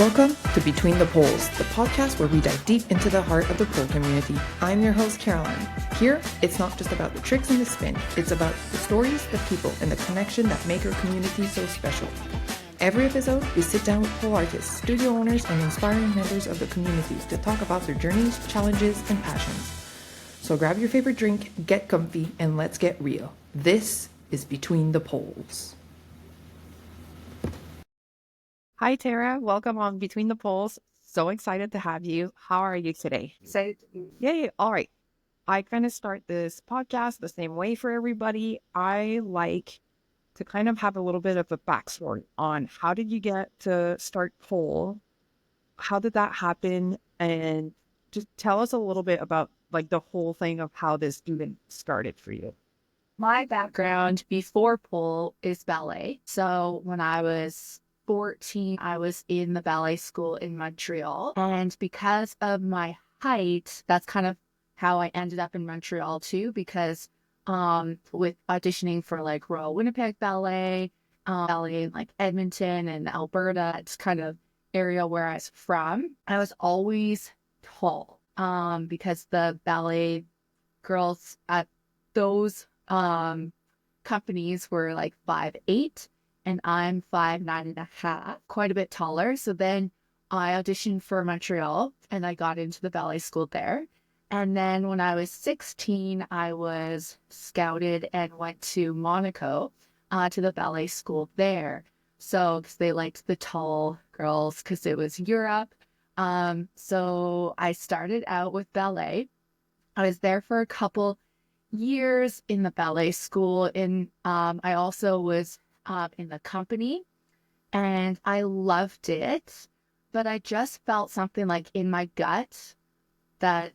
Welcome to Between the Poles, the podcast where we dive deep into the heart of the pole community. I'm your host, Caroline. Here, it's not just about the tricks and the spin, it's about the stories, the people, and the connection that make our community so special. Every episode, we sit down with pole artists, studio owners, and inspiring members of the community to talk about their journeys, challenges, and passions. So grab your favorite drink, get comfy, and let's get real. This is Between the Poles. Hi, Tara. Welcome on Between the Poles. So excited to have you. How are you today? Excited. Yay. All right. I kind of start this podcast the same way for everybody. I like to kind of have a little bit of a backstory on how did you get to start pole? How did that happen? And just tell us a little bit about like the whole thing of how this even started for you. My background before pole is ballet. So when I was 14, I was in the ballet school in Montreal. And because of my height, that's kind of how I ended up in Montreal too, because with auditioning for like Royal Winnipeg Ballet, ballet in like Edmonton and Alberta, it's kind of area where I was from. I was always tall because the ballet girls at those companies were like 5'8", and I'm 5'9.5", quite a bit taller. So then I auditioned for Montreal and I got into the ballet school there. And then when I was 16, I was scouted and went to Monaco to the ballet school there. So because they liked the tall girls because it was Europe. So I started out with ballet. I was there for a couple years in the ballet school. I also was in the company and I loved it, but I just felt something like in my gut that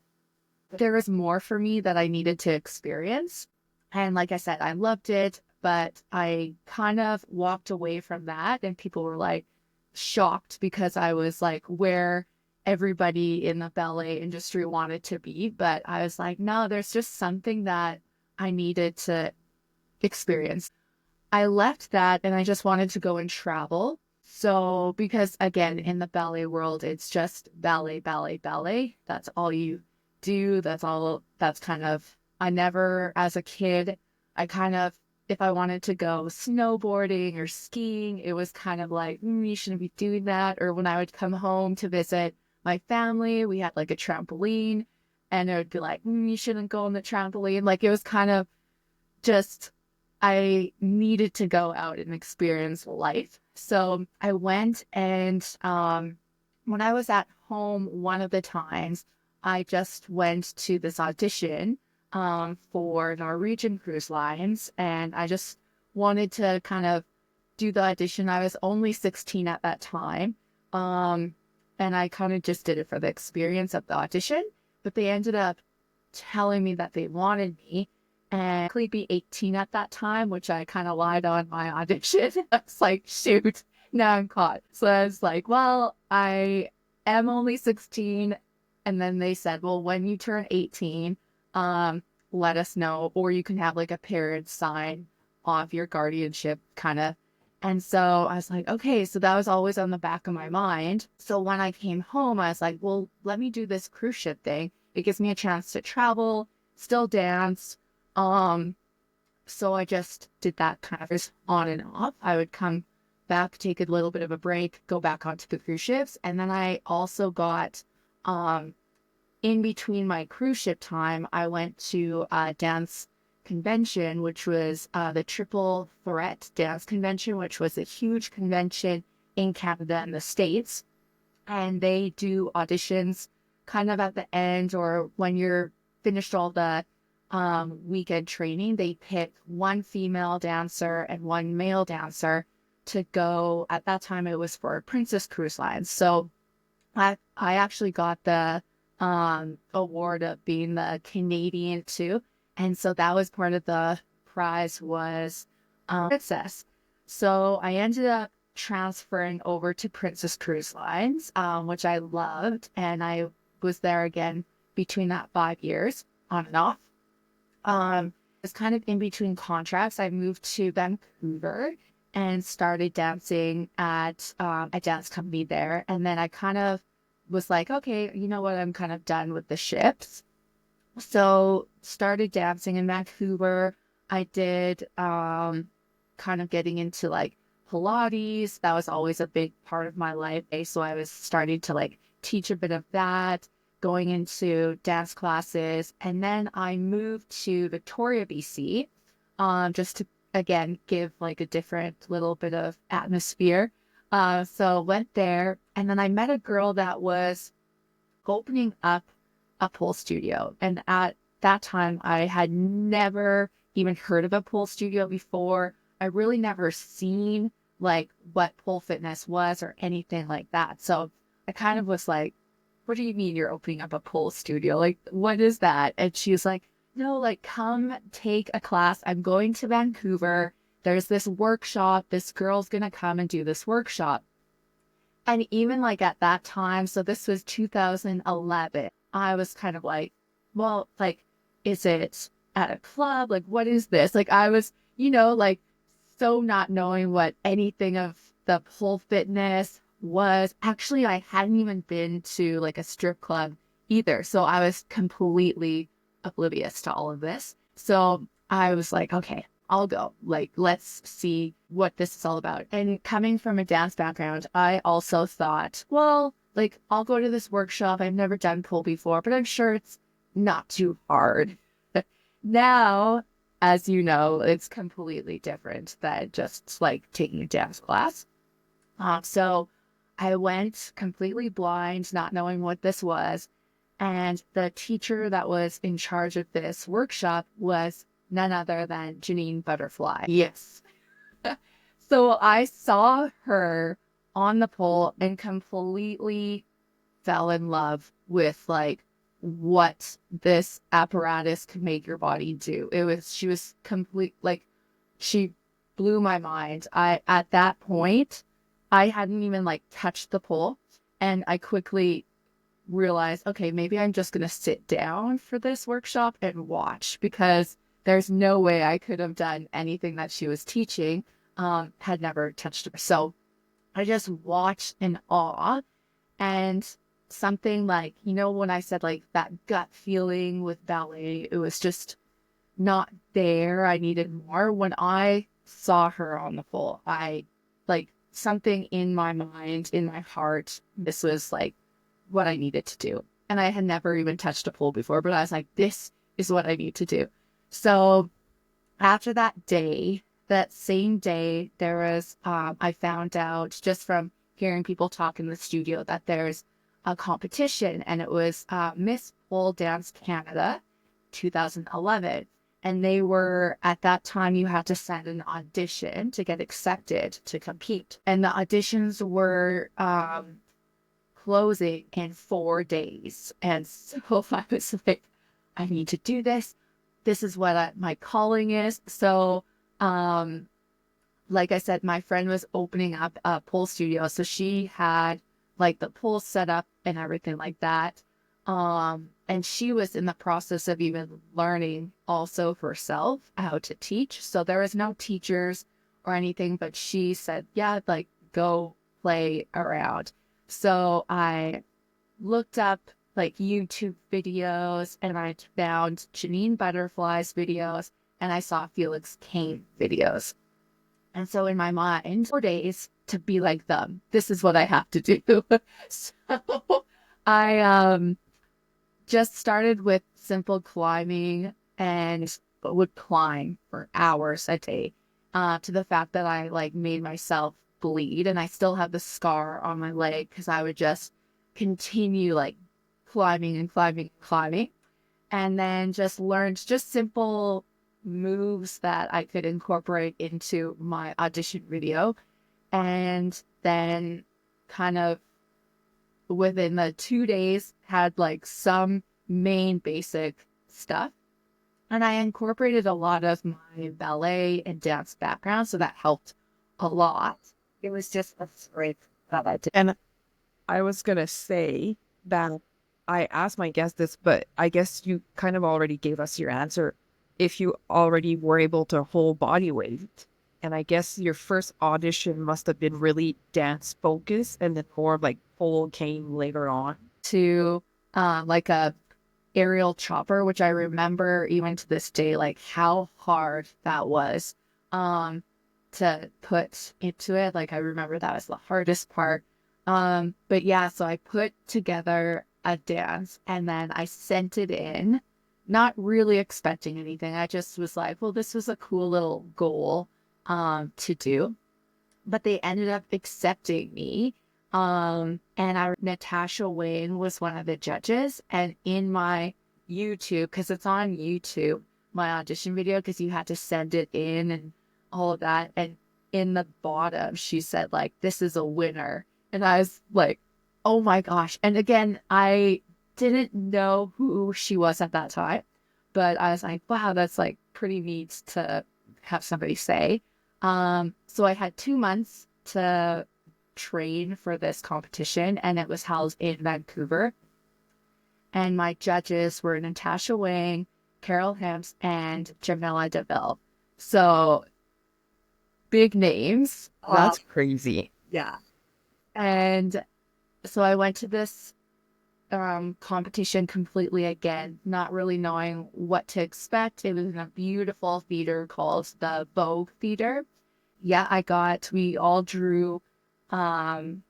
there was more for me that I needed to experience. And like I said, I loved it, but I kind of walked away from that and people were like shocked because I was like where everybody in the ballet industry wanted to be. But I was like, no, there's just something that I needed to experience. I left that and I just wanted to go and travel. So, because again, in the ballet world, it's just ballet, ballet, ballet. That's all you do. That's kind of, I never, as a kid, if I wanted to go snowboarding or skiing, it was kind of like, you shouldn't be doing that. Or when I would come home to visit my family, we had like a trampoline and it would be like, you shouldn't go on the trampoline. Like it was kind of just, I needed to go out and experience life. So I went and when I was at home, one of the times I just went to this audition for Norwegian Cruise Lines, and I just wanted to kind of do the audition. I was only 16 at that time, and I kind of just did it for the experience of the audition, but they ended up telling me that they wanted me and could be 18 at that time, which I kind of lied on my audition. I was like, shoot, now I'm caught. So I was like, well, I am only 16. And then they said, well, when you turn 18, let us know, or you can have like a parent sign off your guardianship kind of. And so I was like, okay, so that was always on the back of my mind. So when I came home, I was like, well, let me do this cruise ship thing. It gives me a chance to travel, still dance. So I just did that kind of just on and off. I would come back, take a little bit of a break, go back onto the cruise ships. And then I also got, in between my cruise ship time, I went to a dance convention, which was the Triple Threat Dance Convention, which was a huge convention in Canada and the States. And they do auditions kind of at the end or when you're finished all the weekend training. They pick one female dancer and one male dancer to go. At that time, it was for Princess Cruise Lines. So I actually got the award of being the Canadian too. And so that was part of the prize was Princess. So I ended up transferring over to Princess Cruise Lines, which I loved. And I was there again between that 5 years on and off. It's kind of in between contracts. I moved to Vancouver and started dancing at a dance company there. And then I kind of was like, okay, you know what? I'm kind of done with the shifts. So started dancing in Vancouver. I did kind of getting into like Pilates. That was always a big part of my life. So I was starting to like teach a bit of that, going into dance classes. And then I moved to Victoria, BC, just to again give like a different little bit of atmosphere. So went there, and then I met a girl that was opening up a pole studio. And at that time, I had never even heard of a pole studio before. I really never seen like what pole fitness was or anything like that. So I kind of was like, what do you mean you're opening up a pole studio? Like, what is that? And she's like, no, like, come take a class. I'm going to Vancouver. There's this workshop. This girl's going to come and do this workshop. And even like at that time, so this was 2011, I was kind of like, well, like, is it at a club? Like, what is this? Like, I was, like so not knowing what anything of the pole fitness was. Actually, I hadn't even been to like a strip club either. So I was completely oblivious to all of this. So I was like, okay, I'll go. Like, let's see what this is all about. And coming from a dance background, I also thought, well, like, I'll go to this workshop. I've never done pole before, but I'm sure it's not too hard. Now, as you know, it's completely different than just like taking a dance class. So I went completely blind, not knowing what this was. And the teacher that was in charge of this workshop was none other than Janine Butterfly. Yes. So I saw her on the pole and completely fell in love with like what this apparatus could make your body do. She was complete, like she blew my mind. At that point, I hadn't even like touched the pole, and I quickly realized, okay, maybe I'm just going to sit down for this workshop and watch, because there's no way I could have done anything that she was teaching, had never touched her. So I just watched in awe. And something like, when I said like that gut feeling with ballet, it was just not there. I needed more. When I saw her on the pole, I like something in my mind, in my heart, this was like what I needed to do. And I had never even touched a pole before, but I was like, this is what I need to do. So after that day, that same day, there was, I found out just from hearing people talk in the studio that there's a competition, and it was Miss Pole Dance Canada 2011. And they were, at that time, you had to send an audition to get accepted to compete. And the auditions were closing in 4 days. And so I was like, I need to do this. This is what my calling is. So, like I said, my friend was opening up a pole studio. So she had like the pole set up and everything like that. And she was in the process of even learning also herself how to teach. So there was no teachers or anything, but she said, yeah, like go play around. So I looked up like YouTube videos, and I found Janine Butterfly's videos, and I saw Felix Kane videos. And so in my mind, 4 days to be like them, this is what I have to do. So I just started with simple climbing, and would climb for hours a day, to the fact that I like made myself bleed, and I still have the scar on my leg because I would just continue like climbing and climbing and climbing, and then just learned just simple moves that I could incorporate into my audition video. And then kind of within the 2 days had like some main basic stuff. And I incorporated a lot of my ballet and dance background, so that helped a lot. It was just a strength that I did. And I was going to say that I asked my guest this, but I guess you kind of already gave us your answer. If you already were able to hold body weight, And I guess your first audition must have been really dance focused, and then more of like pole came later on. To like a aerial chopper, which I remember even to this day, like how hard that was to put into it. Like I remember that was the hardest part. But yeah, so I put together a dance and then I sent it in, not really expecting anything. I just was like, well, this was a cool little goal to do. But they ended up accepting me. Natasha Wayne was one of the judges, and in my YouTube, because it's on YouTube, my audition video, because you had to send it in and all of that. And in the bottom, she said, like, this is a winner. And I was like, oh my gosh. And again, I didn't know who she was at that time, but I was like, wow, that's like pretty neat to have somebody say. So I had 2 months to train for this competition, and it was held in Vancouver. And my judges were Natasha Wang, Carol Hemps, and Jamila DeVille. So big names. That's crazy. Yeah. And so I went to this competition completely again, not really knowing what to expect. It was in a beautiful theater called the Vogue Theater. Yeah, we all drew numbers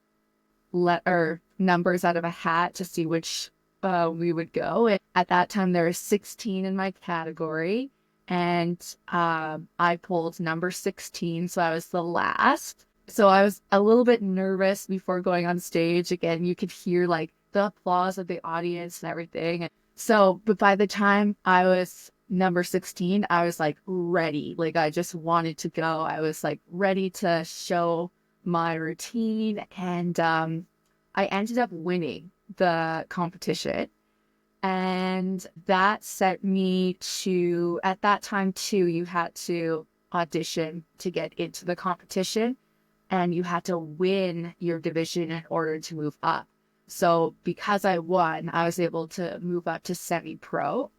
out of a hat to see which we would go. And at that time, there were 16 in my category, and I pulled number 16, so I was the last. So I was a little bit nervous before going on stage. Again, you could hear like the applause of the audience and everything. So, but by the time I was number 16, I was like ready. Like I just wanted to go. I was like ready to show my routine. And I ended up winning the competition. And that set me to, at that time too, you had to audition to get into the competition, and you had to win your division in order to move up. So because I won, I was able to move up to semi-pro.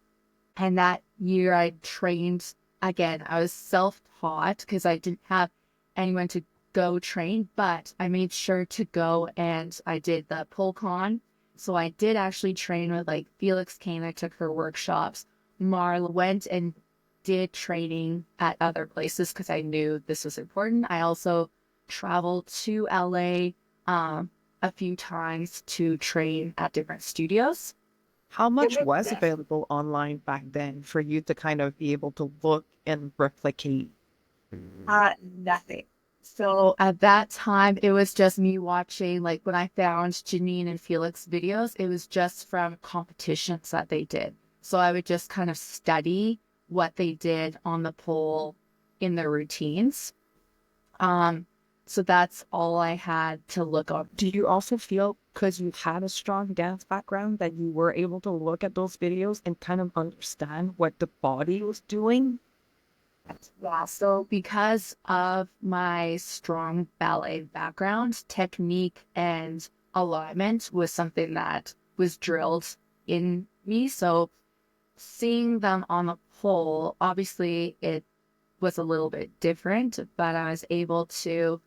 And that year I trained again. I was self-taught because I didn't have anyone to go train, but I made sure to go and I did the pole con. So I did actually train with like Felix Kane. I took her workshops. Marla went and did training at other places because I knew this was important. I also traveled to LA a few times to train at different studios. How much was available online back then for you to kind of be able to look and replicate? Nothing. So at that time, it was just me watching, like when I found Janine and Felix videos, it was just from competitions that they did. So I would just kind of study what they did on the pole in their routines. So that's all I had to look up. Do you also feel, because you had a strong dance background, that you were able to look at those videos and kind of understand what the body was doing? Yeah, so because of my strong ballet background, technique and alignment was something that was drilled in me. So seeing them on the pole, obviously it was a little bit different, but I was able to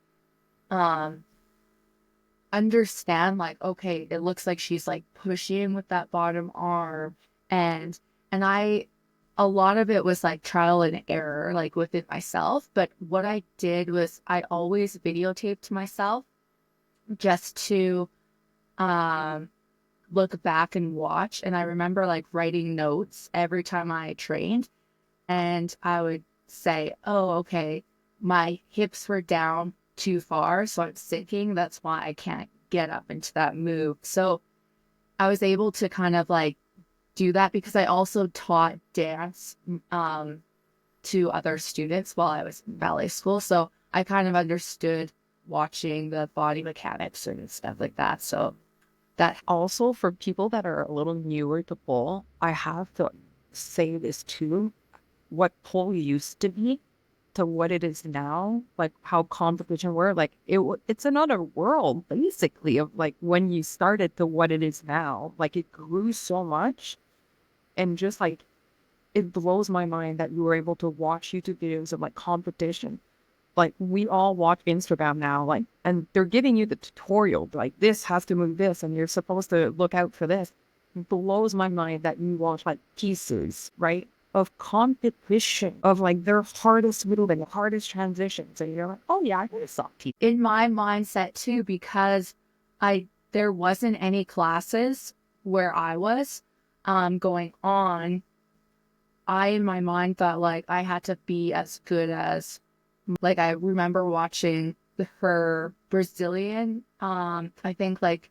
understand like, okay, it looks like she's like pushing with that bottom arm, and a lot of it was like trial and error, like within myself. But what I did was I always videotaped myself just to look back and watch. And I remember like writing notes every time I trained, and I would say, oh, okay, my hips were down too far, so I'm sinking. That's why I can't get up into that move. So I was able to kind of like do that because I also taught dance to other students while I was in ballet school. So I kind of understood watching the body mechanics and stuff like that. So that Also, for people that are a little newer to pole, I have to say this too. What pole used to be to what it is now, like how competition were, like it's another world basically of like when you started to what it is now. Like it grew so much, and just like it blows my mind that you were able to watch YouTube videos of like competition Like we all watch Instagram now, like, and they're giving you the tutorial, like this has to move this and you're supposed to look out for this. It blows my mind that you watch like pieces, right, of competition of like their hardest move and the hardest transitions. And you're like, oh yeah, I can saw people. In my mindset too, because there wasn't any classes where I was going on, I in my mind thought like I had to be as good as, like, I remember watching her Brazilian, I think like,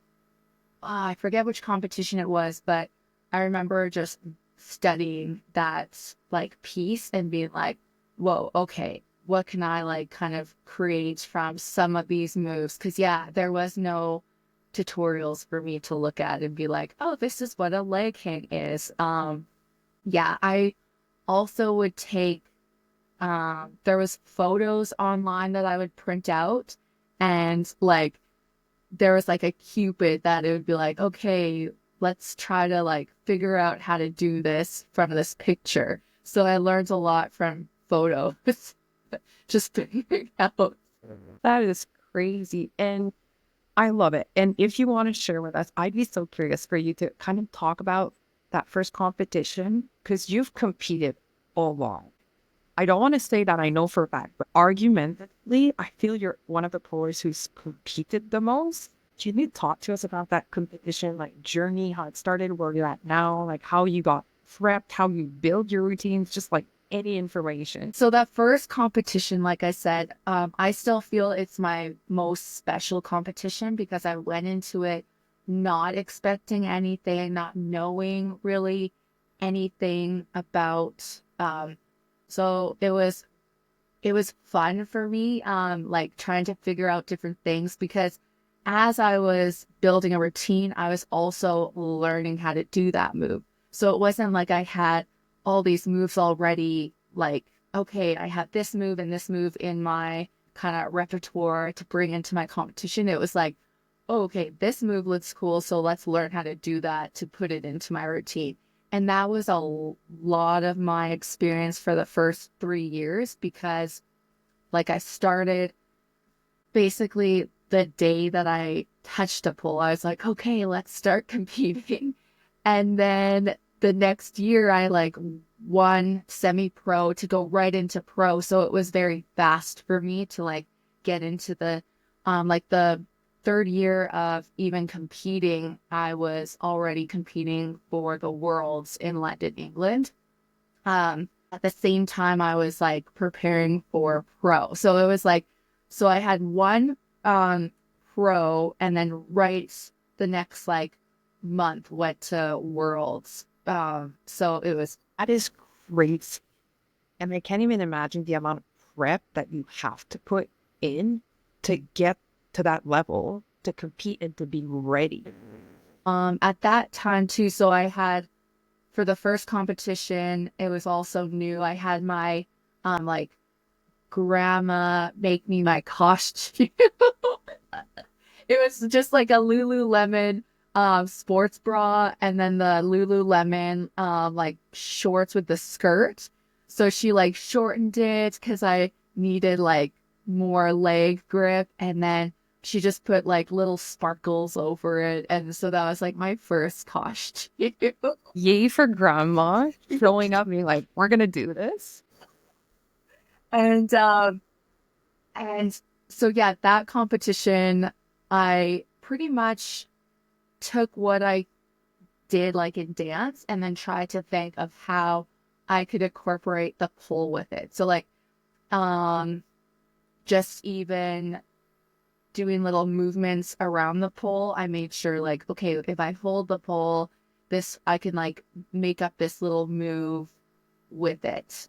I forget which competition it was, but I remember just studying that like piece and being like, whoa, okay, what can I like kind of create from some of these moves? Because yeah, there was no tutorials for me to look at and be like, oh, this is what a leg hang is. Yeah, I also would take, there was photos online that I would print out, and like there was like a cupid that it would be like, okay, let's try to like figure out how to do this from this picture. So I learned a lot from photos, just figuring out. That is crazy. And I love it. And if you want to share with us, I'd be so curious for you to kind of talk about that first competition because you've competed all along. I don't want to say that I know for a fact, but argumentatively, I feel you're one of the pros who's competed the most. Can you talk to us about that competition, like journey, how it started, where you're at now, like how you got prepped, how you build your routines, just like any information? So that first competition, like I said, I still feel it's my most special competition because I went into it not expecting anything, not knowing really anything about, so it was fun for me, like trying to figure out different things because as I was building a routine, I was also learning how to do that move. So it wasn't like I had all these moves already, like, okay, I have this move and this move in my kind of repertoire to bring into my competition. It was like, oh, okay, this move looks cool, so let's learn how to do that to put it into my routine. And that was a lot of my experience for the first 3 years because, like, I started basically the day that I touched a pole. I was like, okay, let's start competing. And then the next year, I like won semi-pro to go right into pro. So it was very fast for me to like get into the, like the third year of even competing, I was already competing for the Worlds in London, England. At the same time, I was like preparing for pro. So it was like, so I had one pro, and then right the next like month went to Worlds. So it was, That is great. And I can't even imagine the amount of prep that you have to put in to get to that level, to compete and to be ready. at that time too. So I had, for the first competition, it was also new. I had my like grandma make me my costume. It was just like a Lululemon sports bra and then the Lululemon like shorts with the skirt. So she like shortened it because I needed like more leg grip, and then she just put like little sparkles over it. And so that was like my first costume. Yay for grandma showing up and being like, we're going to do this. And and so yeah, that competition, I pretty much took what I did like in dance and then tried to think of how I could incorporate the pole with it. So like um just even doing little movements around the pole, I made sure like, okay, if I hold the pole, this I can like make up this little move with it.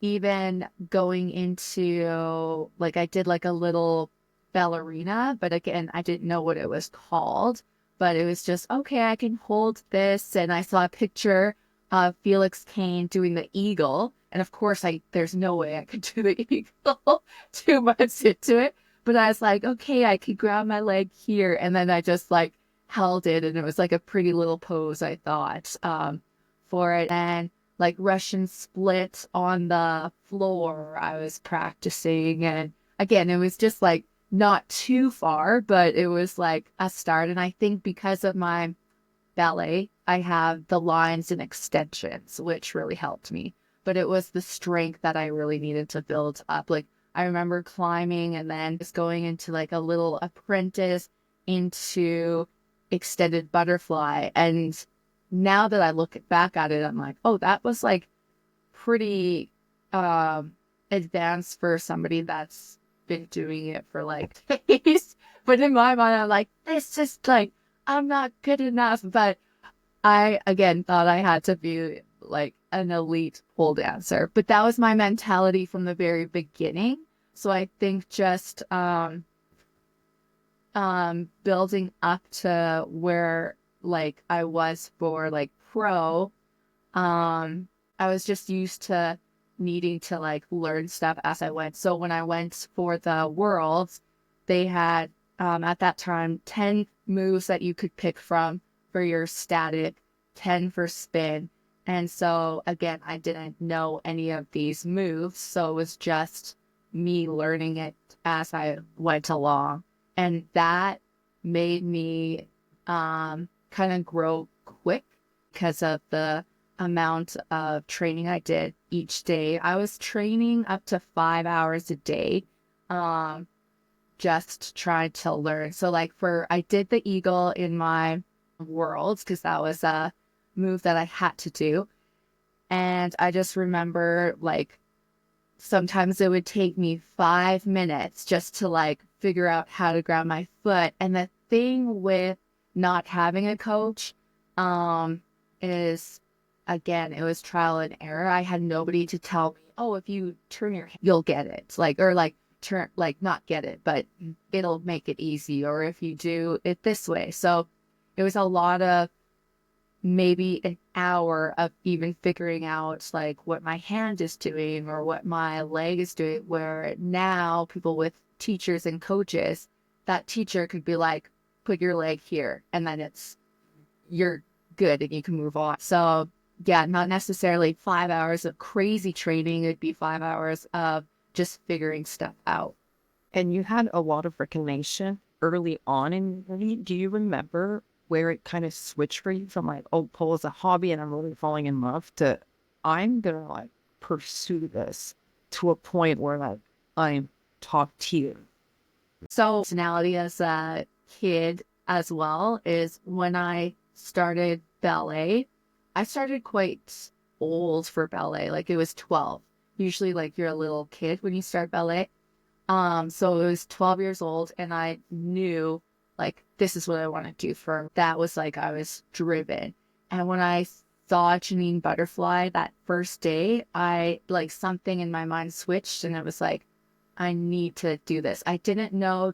Even going into like I did like a little ballerina, but again, I didn't know what it was called, but it was just, okay, I can hold this. And I saw a picture of Felix Kane doing the eagle. And of course, there's no way I could do the eagle 2 months into it. But I was like, okay, I could grab my leg here. And then I just like held it. And it was like a pretty little pose, I thought, for it. And like Russian split on the floor. I was practicing. And again, it was just like not too far, but it was like a start. And I think because of my ballet, I have the lines and extensions, which really helped me. But it was the strength that I really needed to build up. Like I remember climbing and then just going into like a little apprentice into extended butterfly. And now that I look back at it, I'm like, oh, that was like pretty advanced for somebody that's been doing it for like days. But in my mind, I'm like, this is like, I'm not good enough. But I, again, thought I had to be like an elite pole dancer. But that was my mentality from the very beginning. So I think just building up to where like I was for like pro, I was just used to needing to like learn stuff as I went. So when I went for the worlds, they had at that time 10 moves that you could pick from for your static, 10 for spin. And so again, I didn't know any of these moves, so it was just me learning it as I went along. And that made me kind of grow quick because of the amount of training I did each day. I was training up to 5 hours a day, just trying to learn. So like I did the eagle in my worlds because that was a move that I had to do. And I just remember like sometimes it would take me 5 minutes just to like figure out how to grab my foot. And the thing with not having a coach is, again, it was trial and error. I had nobody to tell me, oh, if you turn your head, you'll get it. Like, or like turn, like not get it, but it'll make it easy. Or if you do it this way. So it was a lot of maybe an hour of even figuring out like what my hand is doing or what my leg is doing, where now people with teachers and coaches, that teacher could be like, put your leg here, and then you're good and you can move on. So yeah, not necessarily 5 hours of crazy training. It'd be 5 hours of just figuring stuff out. And you had a lot of recognition early on in your journey. Do you remember where it kind of switched for you from like, oh, pole is a hobby and I'm really falling in love, to I'm gonna like pursue this to a point where like I'm top tier? So personality as a kid as well is when I started ballet, I started quite old for ballet. Like it was 12. Usually like you're a little kid when you start ballet. So it was 12 years old and I knew like, this is what I want to do for that. Was like, I was driven. And when I saw Janine Butterfly that first day, I like something in my mind switched and it was like, I need to do this. I didn't know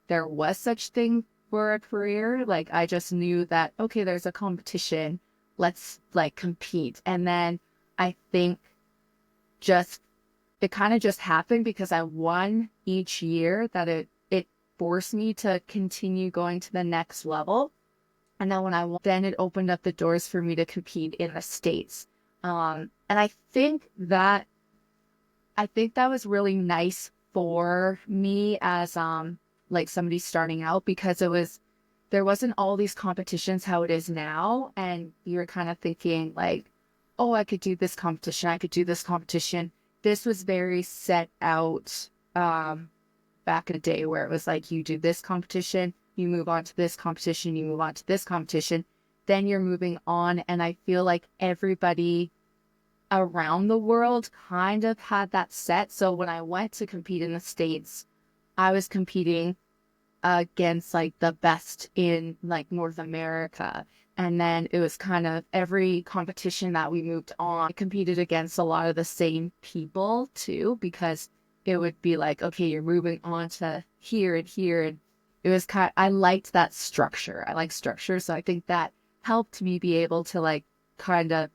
there was such thing for a career. Like I just knew that, okay, there's a competition. Let's like compete. And then I think just it kind of just happened because I won each year that it forced me to continue going to the next level. And then when I won, then it opened up the doors for me to compete in the States. And I think that was really nice for me as like somebody starting out, because there wasn't all these competitions how it is now. And you're kind of thinking like, oh, I could do this competition. I could do this competition. This was very set out back in the day where it was like, you do this competition, you move on to this competition, you move on to this competition, then you're moving on. And I feel like everybody around the world kind of had that set. So when I went to compete in the States, I was competing against like the best in like North America. And then it was kind of every competition that we moved on, I competed against a lot of the same people too, because it would be like, okay, you're moving on to here and here. And it was I liked that structure. I like structure. So I think that helped me be able to like kind of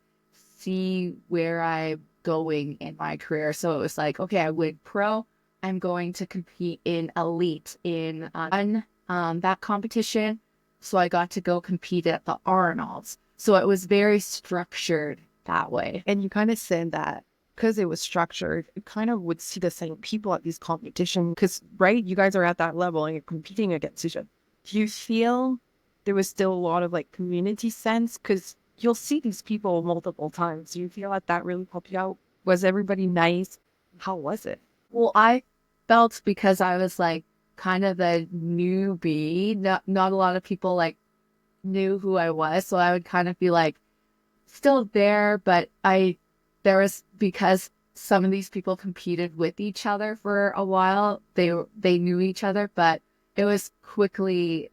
see where I'm going in my career. So it was like, okay, I win pro. I'm going to compete in elite in that competition. So I got to go compete at the Arnolds. So it was very structured that way. And you kind of said that because it was structured, you kind of would see the same people at these competitions because, right, you guys are at that level and you're competing against each other. Do you feel there was still a lot of like community sense? Because you'll see these people multiple times. Do you feel like that really helped you out? Was everybody nice? How was it? Well, I felt because I was like kind of a newbie, not a lot of people like knew who I was. So I would kind of be like still there, but there was, because some of these people competed with each other for a while, they knew each other, but it was quickly,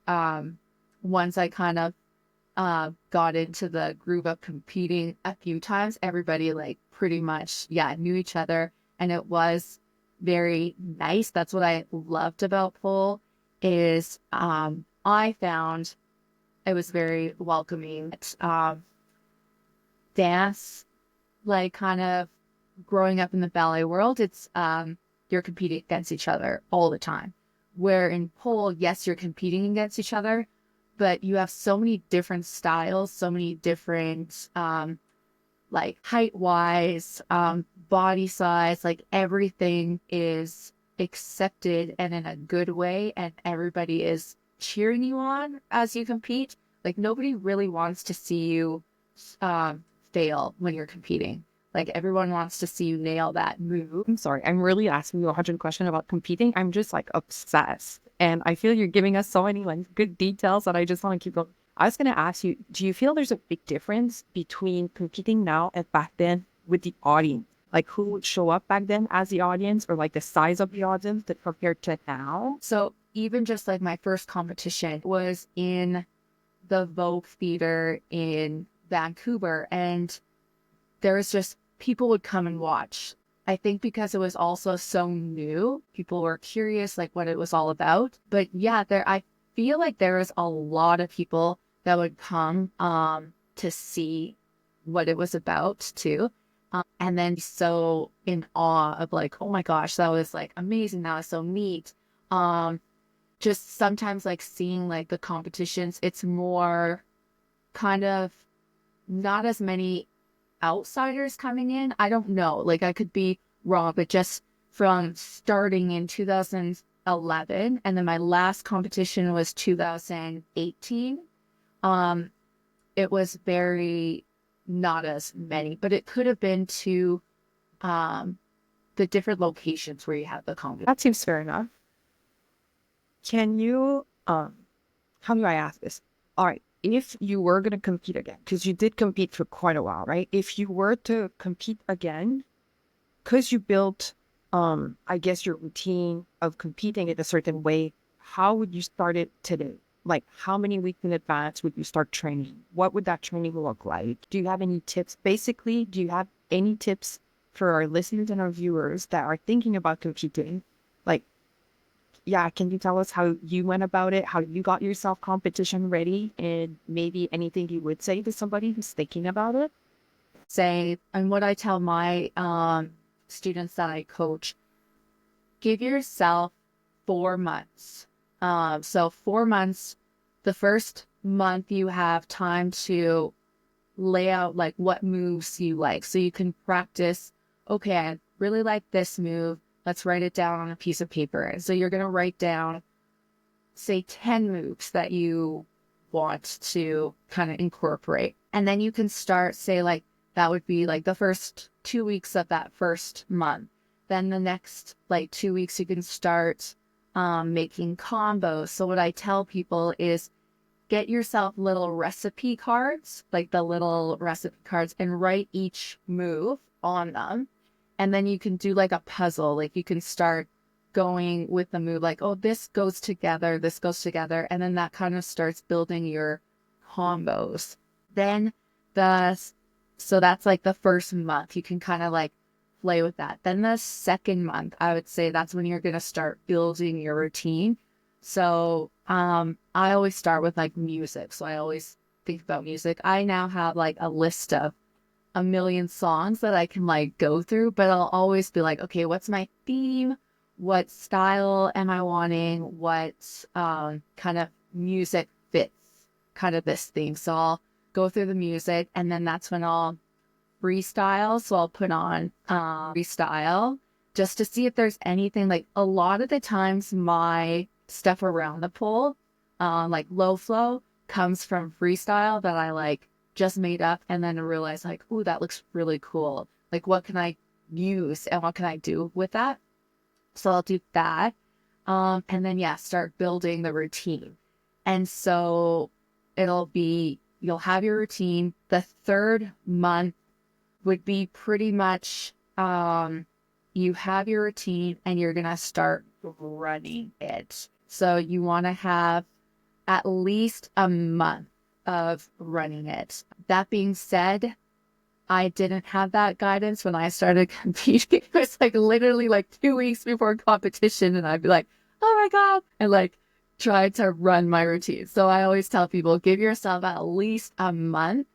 once I kind of got into the groove of competing a few times, everybody like pretty much, yeah, knew each other. And it was very nice. That's what I loved about pole is I found it was very welcoming. Dance, like kind of growing up in the ballet world, it's you're competing against each other all the time. Where in pole, yes, you're competing against each other, but you have so many different styles, so many different like height wise, body size, like everything is accepted and in a good way, and everybody is cheering you on as you compete. Like nobody really wants to see you fail when you're competing. Like everyone wants to see you nail that move. I'm sorry, I'm really asking you 100 questions about competing. I'm just like obsessed. And I feel you're giving us so many like good details that I just want to keep going. I was going to ask you, do you feel there's a big difference between competing now and back then with the audience? Like who would show up back then as the audience, or like the size of the audience that compared to now? So even just like my first competition was in the Vogue Theater in Vancouver, and there was just people would come and watch. I think because it was also so new, people were curious like what it was all about. But yeah, I feel like there was a lot of people that would come to see what it was about too. And then so in awe of like, oh my gosh, that was like amazing. That was so neat. Just sometimes like seeing like the competitions, it's more kind of not as many outsiders coming in. I don't know. Like I could be wrong, but just from starting in 2011 and then my last competition was 2018. It was very not as many, but it could have been to the different locations where you have the competition. That seems fair enough. Can you, how do I ask this? All right, if you were going to compete again, because you did compete for quite a while, right? If you were to compete again, because you built, I guess, your routine of competing in a certain way, how would you start it today? Like, how many weeks in advance would you start training? What would that training look like? Do you have any tips? Basically, do you have any tips for our listeners and our viewers that are thinking about competing? Like, yeah, can you tell us how you went about it, how you got yourself competition ready, and maybe anything you would say to somebody who's thinking about it? Say, and what I tell my students that I coach, give yourself 4 months. So 4 months, the first month you have time to lay out like what moves you like. So you can practice, okay, I really like this move. Let's write it down on a piece of paper. And so you're going to write down, say, 10 moves that you want to kind of incorporate. And then you can start, say, like, that would be like the first 2 weeks of that first month. Then the next like 2 weeks, you can start making combos. So what I tell people is get yourself little recipe cards, like the little recipe cards, and write each move on them. And then you can do like a puzzle. Like you can start going with the move, like, oh, this goes together, this goes together. And then that kind of starts building your combos. Then so that's like the first month. You can kind of like play with that. Then the second month, I would say that's when you're going to start building your routine. So I always start with like music. So I always think about music. I now have like a list of a million songs that I can like go through, but I'll always be like, okay, what's my theme? What style am I wanting? What kind of music fits kind of this theme? So I'll go through the music, and then that's when I'll freestyle. So I'll put on freestyle just to see if there's anything. Like a lot of the times my stuff around the pole, like low flow, comes from freestyle that I like just made up, and then I realize like, ooh, that looks really cool. Like what can I use and what can I do with that? So I'll do that. And then yeah, start building the routine. And so you'll have your routine. The third month would be pretty much you have your routine and you're gonna start running it. So you want to have at least a month of running it. That being said, I didn't have that guidance when I started competing. It was like literally like 2 weeks before competition, and I'd be like, oh my God, and like try to run my routine. So I always tell people, give yourself at least a month.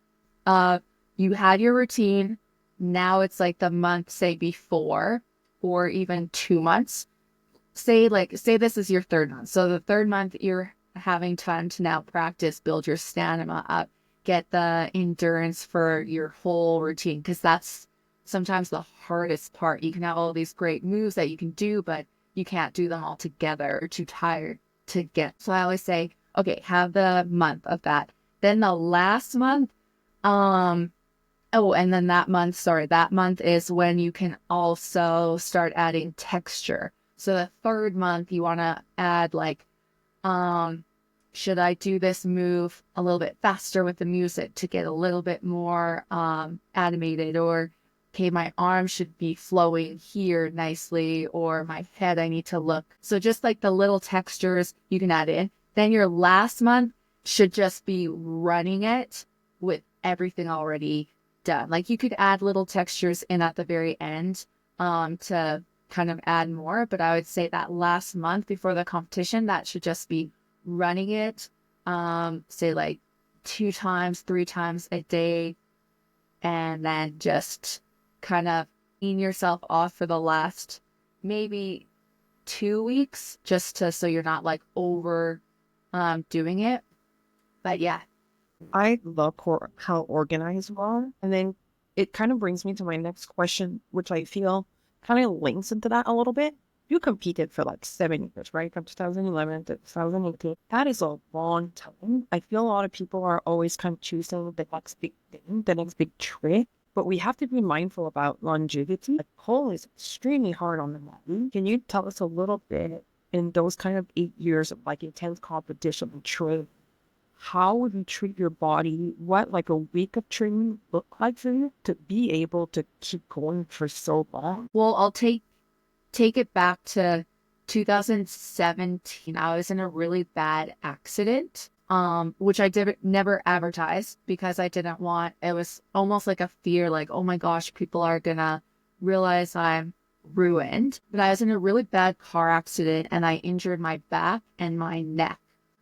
You had your routine. Now it's like the month, say before, or even 2 months. Say this is your third month. So the third month you're having time to now practice, build your stamina up, get the endurance for your whole routine. Because that's sometimes the hardest part. You can have all these great moves that you can do, but you can't do them all together or too tired to get. So I always say, okay, have the month of that. Then the last month, and then that month is when you can also start adding texture. So the third month, you want to add like, should I do this move a little bit faster with the music to get a little bit more animated? Or, okay, my arm should be flowing here nicely, or my head, I need to look. So just like the little textures you can add in. Then your last month should just be running it with everything already done. Like you could add little textures in at the very end to kind of add more, but I would say that last month before the competition, that should just be running it, say like 2 times, 3 times a day, and then just kind of wean yourself off for the last maybe 2 weeks, just to so you're not like over doing it. But yeah. I love how organized you are. And then it kind of brings me to my next question, which I feel kind of links into that a little bit. You competed for like 7 years, right? From 2011 to 2018. That is a long time. I feel a lot of people are always kind of choosing the next big thing, the next big trick. But we have to be mindful about longevity. The pole is extremely hard on the body. Can you tell us a little bit in those kind of 8 years of like intense competition and training? How would you treat your body? What like a week of training look like for you to be able to keep going for so long? Well, I'll take it back to 2017. I was in a really bad accident, which I did never advertise because I didn't want, it was almost like a fear, like, oh my gosh, people are gonna realize I'm ruined. But I was in a really bad car accident and I injured my back and my neck.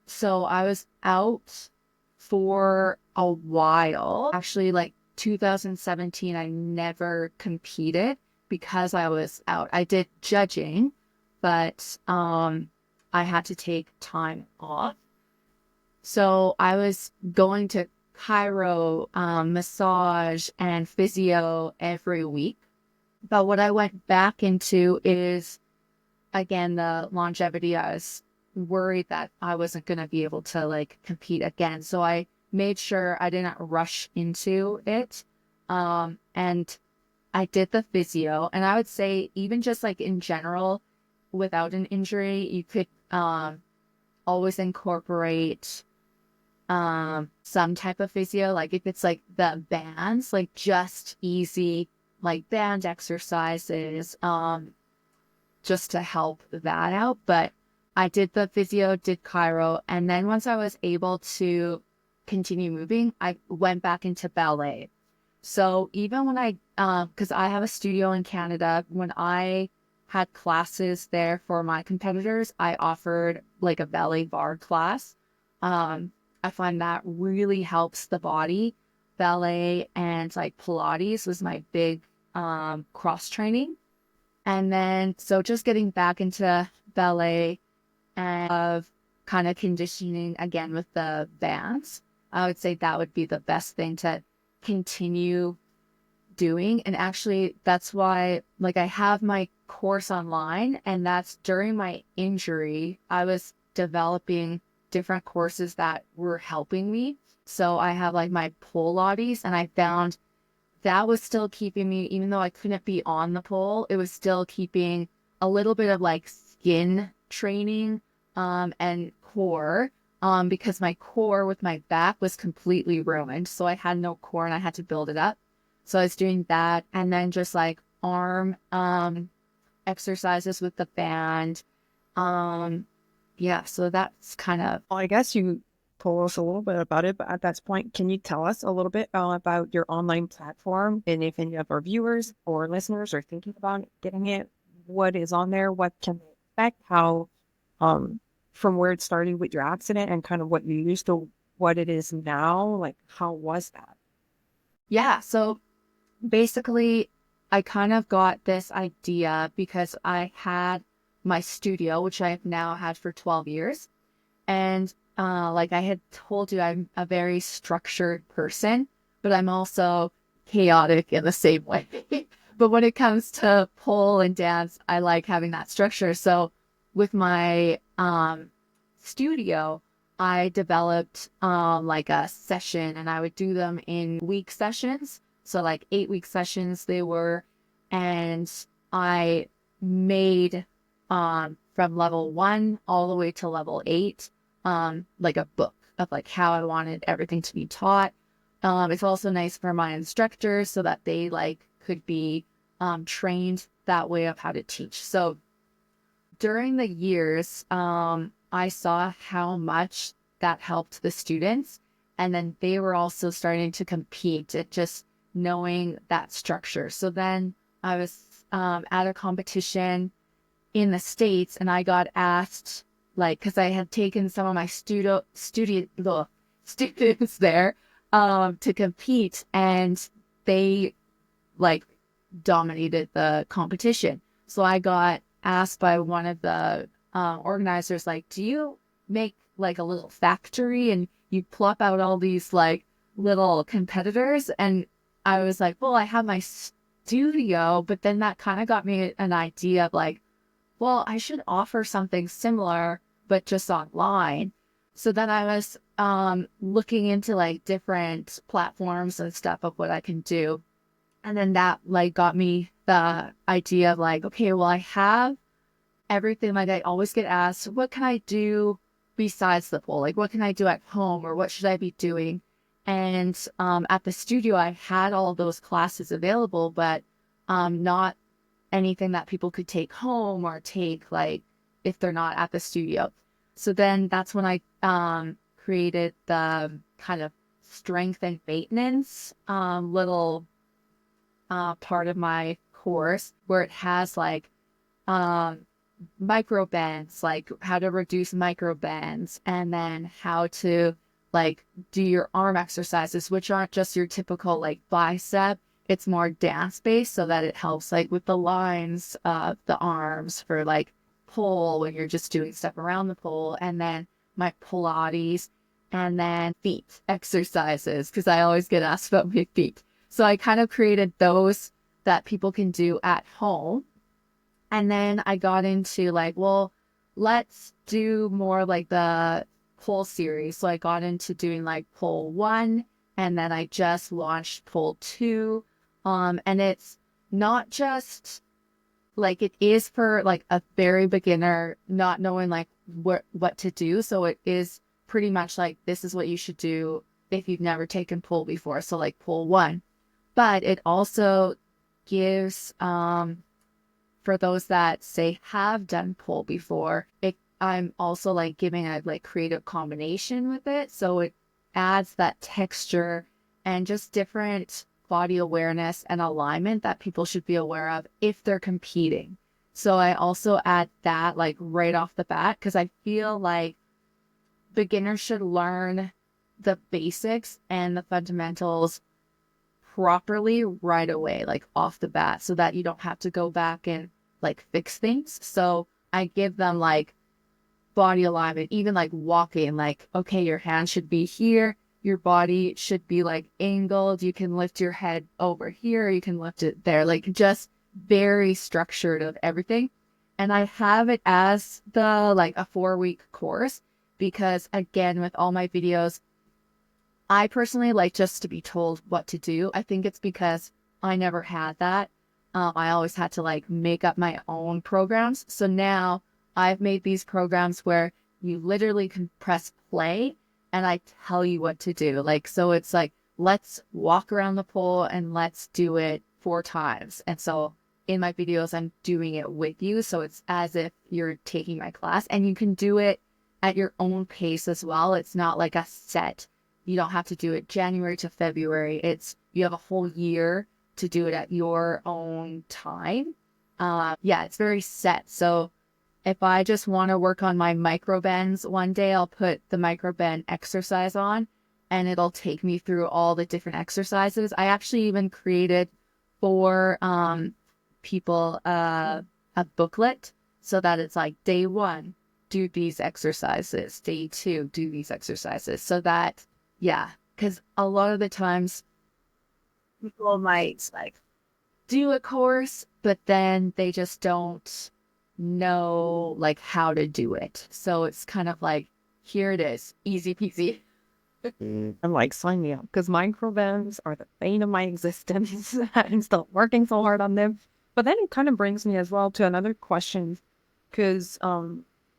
So I was out for a while. Actually, like 2017, I never competed because I was out. I did judging, but I had to take time off. So I was going to chiro, massage, and physio every week. But what I went back into is, again, the longevity. I was worried that I wasn't going to be able to like compete again. So I made sure I didn't rush into it. And I did the physio, and I would say even just like in general, without an injury, you could always incorporate some type of physio. Like if it's like the bands, like just easy like band exercises, just to help that out. But I did the physio, did chiro, and then once I was able to continue moving, I went back into ballet. So even when because I have a studio in Canada, when I had classes there for my competitors, I offered like a ballet bar class. I find that really helps the body. Ballet and like Pilates was my big cross training. And then, so just getting back into ballet and of kind of conditioning again with the bands, I would say that would be the best thing to continue doing. And actually, that's why, like, I have my course online, and that's during my injury, I was developing different courses that were helping me. So I have like my Pilates, and I found that was still keeping me, even though I couldn't be on the pole, it was still keeping a little bit of like skin training and core because my core with my back was completely ruined. So I had no core and I had to build it up. So I was doing that, and then just like arm exercises with the band. Yeah, so that's kind of. Well, I guess you told us a little bit about it, but at that point, can you tell us a little bit about your online platform? And if any of our viewers or listeners are thinking about getting it, what is on there? What can they expect? How, from where it started with your accident and kind of what you used to what it is now? Like, how was that? Yeah, so basically, I kind of got this idea because I had my studio, which I've now had for 12 years. And like I had told you, I'm a very structured person, but I'm also chaotic in the same way. But when it comes to pole and dance, I like having that structure. So with my studio, I developed like a session, and I would do them in week sessions. So like 8-week sessions they were, and I made from level 1 all the way to level 8 like a book of like how I wanted everything to be taught. It's also nice for my instructors so that they like could be trained that way of how to teach. So during the years, I saw how much that helped the students. And then they were also starting to compete at just knowing that structure. So then I was at a competition in the States, and I got asked, like, because I had taken some of my students there to compete, and they like dominated the competition. So I got asked by one of the organizers, like, do you make like a little factory and you plop out all these like little competitors? And I was like, well, I have my studio, but then that kind of got me an idea of like, well, I should offer something similar, but just online. So then I was looking into like different platforms and stuff of what I can do. And then that like got me the idea of like, okay, well, I have everything. Like I always get asked, what can I do besides the pole? Like what can I do at home, or what should I be doing? And at the studio, I had all of those classes available, but not anything that people could take home or take like if they're not at the studio. So then that's when I created the kind of strength and maintenance little part of my course where it has like um, micro bends, like how to reduce micro bends, and then how to like do your arm exercises, which aren't just your typical like bicep. It's more dance based so that it helps like with the lines of the arms for like pull when you're just doing stuff around the pole, and then my Pilates, and then feet exercises because I always get asked about my feet. So I kind of created those that people can do at home. And then I got into like, well, let's do more like the pole series. So I got into doing like pole 1, and then I just launched pole 2. And it's not just like it is for like a very beginner, not knowing like what to do. So it is pretty much like this is what you should do if you've never taken pole before. So like pole 1. But it also gives for those that say have done pole before, I'm also like giving a like creative combination with it. So it adds that texture and just different body awareness and alignment that people should be aware of if they're competing. So I also add that like right off the bat because I feel like beginners should learn the basics and the fundamentals properly right away, like off the bat, so that you don't have to go back and like fix things. So I give them like body alignment, even like walking, like, okay, your hand should be here. your body should be like angled. You can lift your head over here, you can lift it there, like just very structured of everything. And I have it as the like a 4-week course because again, with all my videos, I personally like just to be told what to do. I think it's because I never had that. I always had to like make up my own programs. So now I've made these programs where you literally can press play and I tell you what to do. Like, so it's like, let's walk around the pole and let's do it 4 times. And so in my videos, I'm doing it with you. So it's as if you're taking my class and you can do it at your own pace as well. It's not like a set. You don't have to do it January to February. You have a whole year to do it at your own time. Yeah, it's very set. So if I just want to work on my micro bends one day, I'll put the micro bend exercise on and it'll take me through all the different exercises. I actually even created for people a booklet so that it's like day 1, do these exercises, day 2, do these exercises, so that, yeah, because a lot of the times people might like do a course, but then they just don't know like how to do it. So it's kind of like, here it is, easy peasy. I'm like, sign me up, because microbends are the bane of my existence. I'm still working so hard on them. But then it kind of brings me as well to another question, because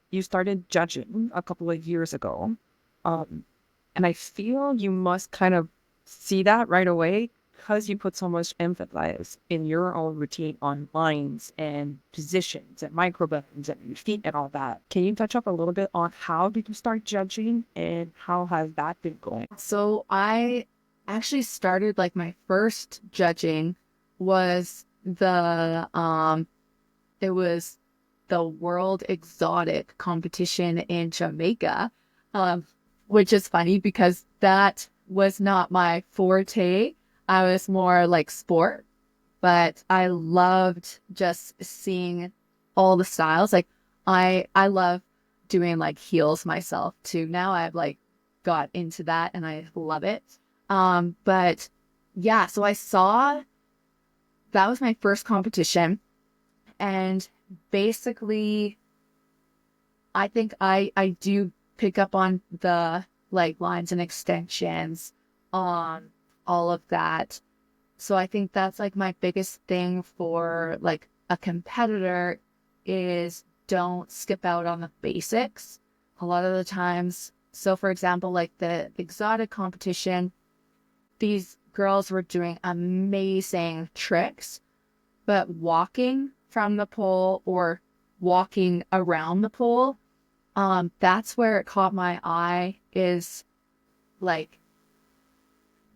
you started judging a couple of years ago. And I feel you must kind of see that right away because you put so much emphasis in your own routine on lines and positions and microbends and your feet and all that. Can you touch up a little bit on how did you start judging and how has that been going? So I actually started like my first judging was it was the World Exotic competition in Jamaica, which is funny because that was not my forte. I was more like sport, but I loved just seeing all the styles. Like I love doing like heels myself too. Now I've like got into that and I love it. But yeah, so I saw that was my first competition and basically I think I do pick up on the like lines and extensions, all of that. So I think that's like my biggest thing for like a competitor is don't skip out on the basics. A lot of the times, so for example, like the exotic competition, these girls were doing amazing tricks, but walking from the pole or walking around the pole, that's where it caught my eye is like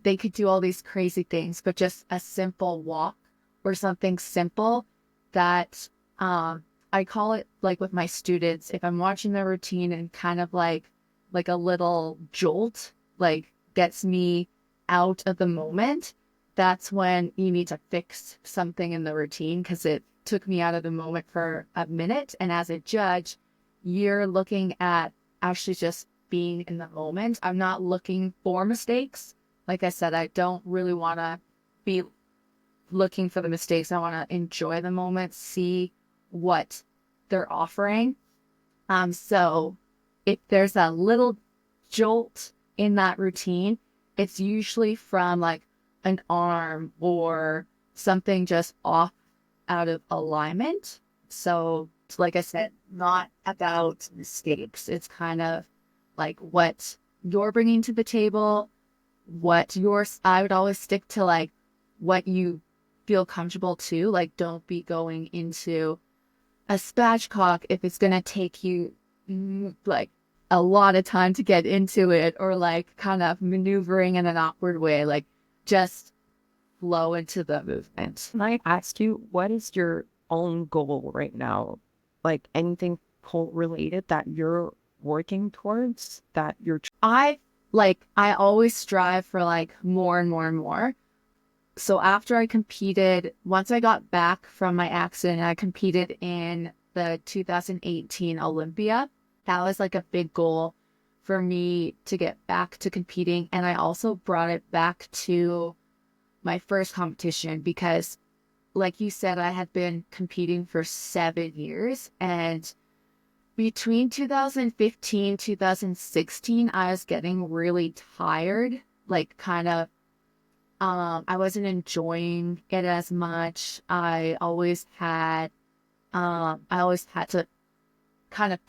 they could do all these crazy things, but just a simple walk or something simple that I call it like with my students, if I'm watching their routine and kind of like a little jolt, like gets me out of the moment, that's when you need to fix something in the routine because it took me out of the moment for a minute. And as a judge, you're looking at actually just being in the moment. I'm not looking for mistakes. Like I said, I don't really want to be looking for the mistakes. I want to enjoy the moment, see what they're offering. So if there's a little jolt in that routine, it's usually from like an arm or something just off out of alignment. So like I said, not about mistakes. It's kind of like what you're bringing to the table, I would always stick to like what you feel comfortable to. Like don't be going into a spatchcock if it's going to take you like a lot of time to get into it or like kind of maneuvering in an awkward way. Like just flow into the movement. Can I ask you, what is your own goal right now? Like anything pole related that you're working towards that you're I always strive for like more and more and more. So after I competed, once I got back from my accident, I competed in the 2018 Olympia. That was like a big goal for me to get back to competing. And I also brought it back to my first competition because, like you said, I had been competing for 7 years, and between 2015, 2016, I was getting really tired, like kind of, I wasn't enjoying it as much. I always had to kind of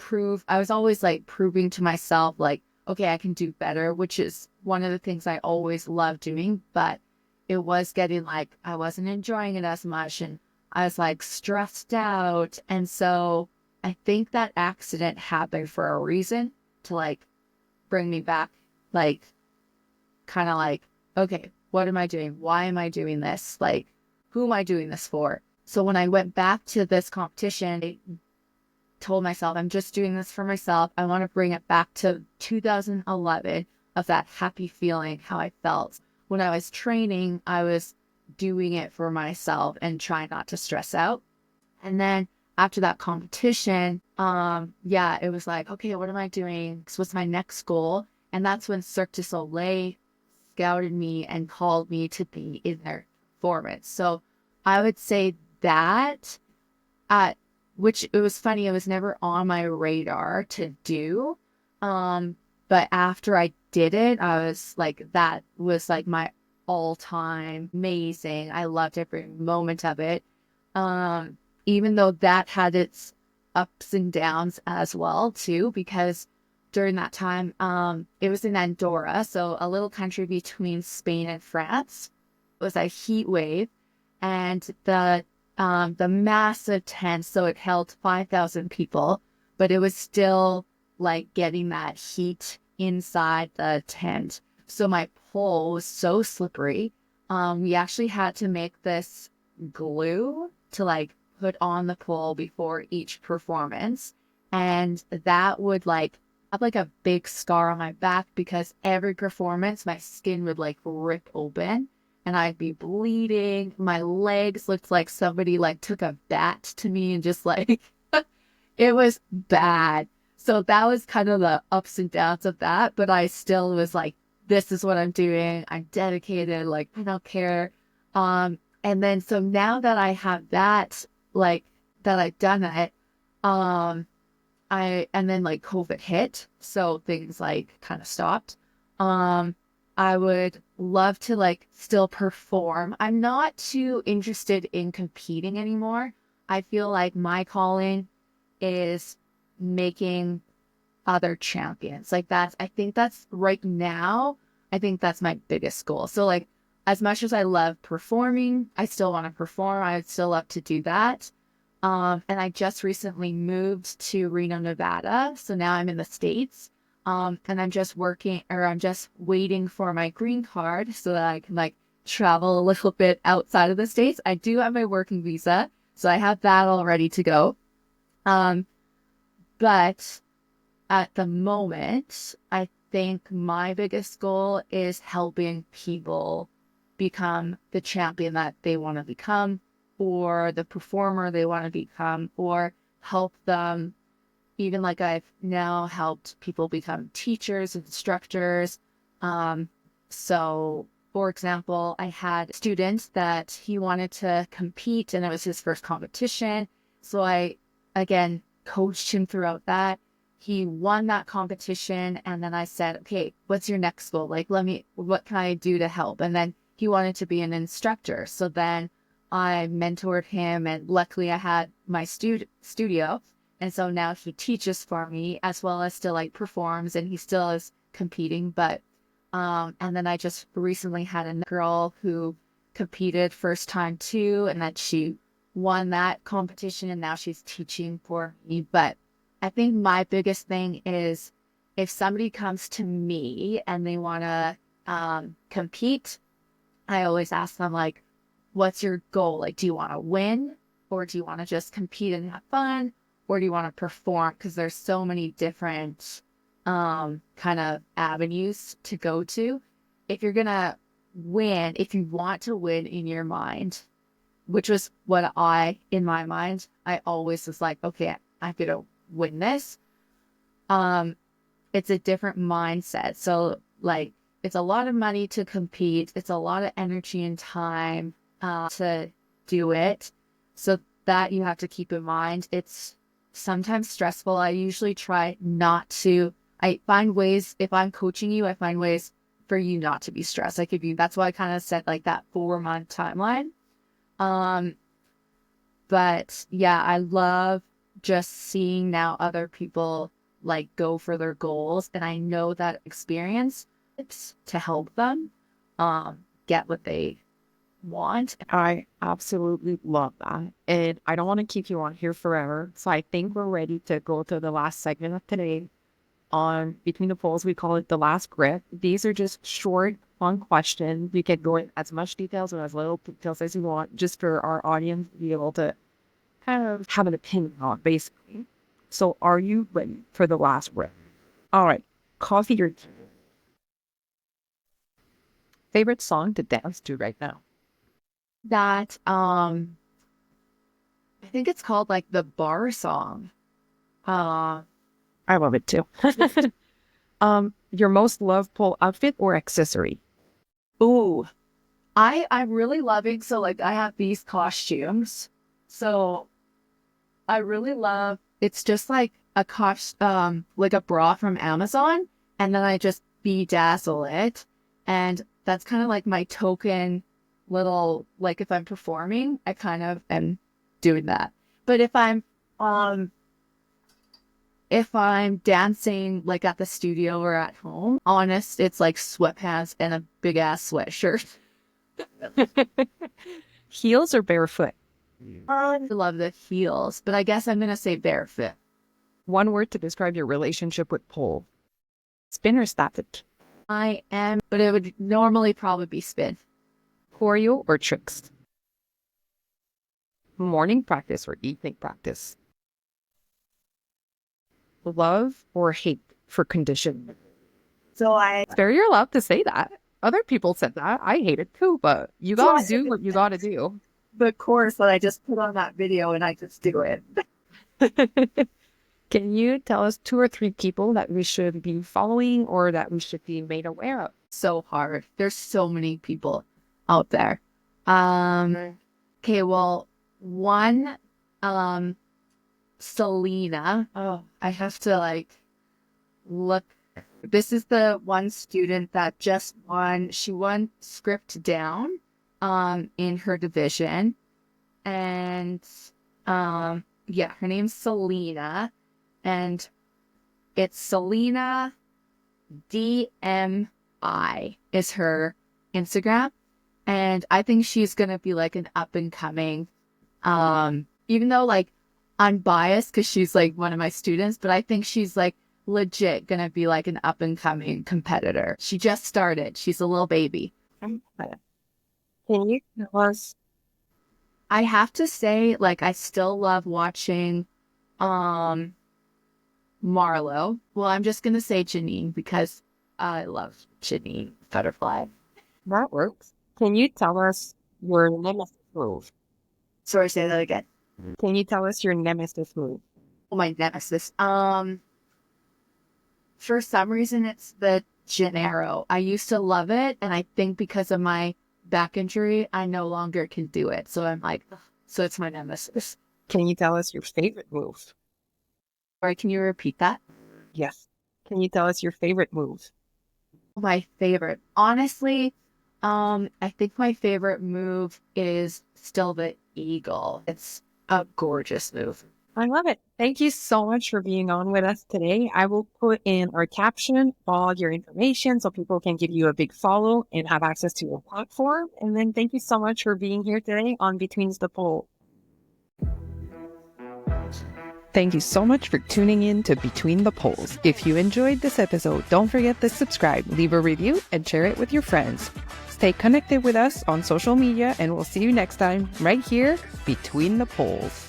I was always like proving to myself, like, okay, I can do better, which is one of the things I always loved doing, but it was getting like, I wasn't enjoying it as much, and I was like stressed out. And so I think that accident happened for a reason, to like bring me back, like, kind of like, okay, what am I doing? Why am I doing this? Like, who am I doing this for? So when I went back to this competition, I told myself, I'm just doing this for myself. I want to bring it back to 2011 of that happy feeling, how I felt. When I was training, I was doing it for myself and trying not to stress out. And then after that competition, yeah, it was like, okay, what am I doing? What's my next goal? And that's when Cirque du Soleil scouted me and called me to be in their performance. So I would say that, which it was funny, it was never on my radar to do. But after I did it, I was like, that was like my all-time amazing. I loved every moment of it. Even though that had its ups and downs as well too, because during that time, it was in Andorra, so a little country between Spain and France. It was a heat wave, and the massive tent, so it held 5,000 people, but it was still like getting that heat inside the tent. So my pole was so slippery. We actually had to make this glue to like put on the pole before each performance. And that would like have like a big scar on my back, because every performance, my skin would like rip open and I'd be bleeding. My legs looked like somebody like took a bat to me and just like, it was bad. So that was kind of the ups and downs of that. But I still was like, this is what I'm doing. I'm dedicated. Like, I don't care. And then, so now that I have that, like, that I've done it, and then like COVID hit, so things like kind of stopped. I would love to like still perform. I'm not too interested in competing anymore. I feel like my calling is making other champions. Like I think that's right now, I think that's my biggest goal. So like, as much as I love performing, I still want to perform. I would still love to do that. And I just recently moved to Reno, Nevada. So now I'm in the States. And I'm just waiting for my green card so that I can like travel a little bit outside of the States. I do have my working visa, so I have that all ready to go. But at the moment, I think my biggest goal is helping people become the champion that they want to become, or the performer they want to become, or help them. Even like I've now helped people become teachers, instructors. So for example, I had a student that he wanted to compete and it was his first competition. So I, again, coached him throughout that. He won that competition. And then I said, okay, what's your next goal? Like, what can I do to help? And then he wanted to be an instructor. So then I mentored him, and luckily I had my studio. And so now he teaches for me, as well as still like performs, and he still is competing. But, and then I just recently had a girl who competed first time too, and that she won that competition, and now she's teaching for me. But I think my biggest thing is, if somebody comes to me and they want to compete, I always ask them like, what's your goal? Like, do you want to win, or do you want to just compete and have fun? Or do you want to perform? Because there's so many different kind of avenues to go to. If you're going to win, if you want to win in your mind, which was what in my mind, I always was like, okay, I'm going to win this. it's a different mindset. So like it's a lot of money to compete. It's a lot of energy and time to do it. So that you have to keep in mind. It's sometimes stressful. I usually try not to. I find ways, if I'm coaching you, I find ways for you not to be stressed. Like if you, that's why I kind of set like that 4-month timeline. But yeah, I love just seeing now other people like go for their goals. And I know that experience it's to help them get what they want. I absolutely love that. And I don't want to keep you on here forever. So I think we're ready to go to the last segment of today on Between the Poles. We call it the last grip. These are just short, fun questions. You can go in as much details or as little details as you want, just for our audience to be able to kind of have an opinion on, basically. So are you ready for the last grip? All right. Coffee or tea? Favorite song to dance to right now? That I think it's called like the bar song. I love it too. Your most loved pole outfit or accessory? Ooh, I'm really loving, so like I have these costumes. So I really love, it's just like a like a bra from Amazon, and then I just bedazzle it. And that's kind of like my token little, like if I'm performing, I kind of am doing that. But if I'm dancing like at the studio or at home, honest, it's like sweatpants and a big ass sweatshirt. Heels or barefoot? I love the heels, but I guess I'm gonna say barefoot. One word to describe your relationship with pole. Spin or static? I am, but it would normally probably be spin. Choreo or tricks? Morning practice or evening practice? Love or hate for condition? So It's fair, you're allowed to say that. Other people said that. I hate it too, but you gotta do what you gotta do. the course that I just put on that video and I just do it. Can you tell us 2 or 3 people that we should be following or that we should be made aware of? So hard. There's so many people out there. Okay, well, one, Selena. Oh, I have to like look. This is the one student that just won. She won script down, in her division, and yeah, her name's Selena, and it's Selena DMI is her Instagram, and I think she's gonna be like an up and coming, even though like I'm biased because she's like one of my students, but I think she's like legit gonna be like an up and coming competitor. She just started. She's a little baby. Can you tell us? I have to say, like, I still love watching Marlo. Well, I'm just gonna say Janine because I love Janine Butterfly. That works. Can you tell us your nemesis move? Sorry, say that again. Can you tell us your nemesis move? Oh, my nemesis. For some reason, it's the Gennaro. I used to love it, and I think because of my back injury, I no longer can do it. So I'm like, ugh. So it's my nemesis. Can you tell us your favorite move? Or can you repeat that? Yes. Can you tell us your favorite move? My favorite, honestly, I think my favorite move is still the eagle. It's a gorgeous move. I love it. Thank you so much for being on with us today. I will put in our caption all your information so people can give you a big follow and have access to your platform. And then thank you so much for being here today on Between the Pole. Thank you so much for tuning in to Between the Poles. If you enjoyed this episode, don't forget to subscribe, leave a review, and share it with your friends. Stay connected with us on social media, and we'll see you next time right here, Between the Poles.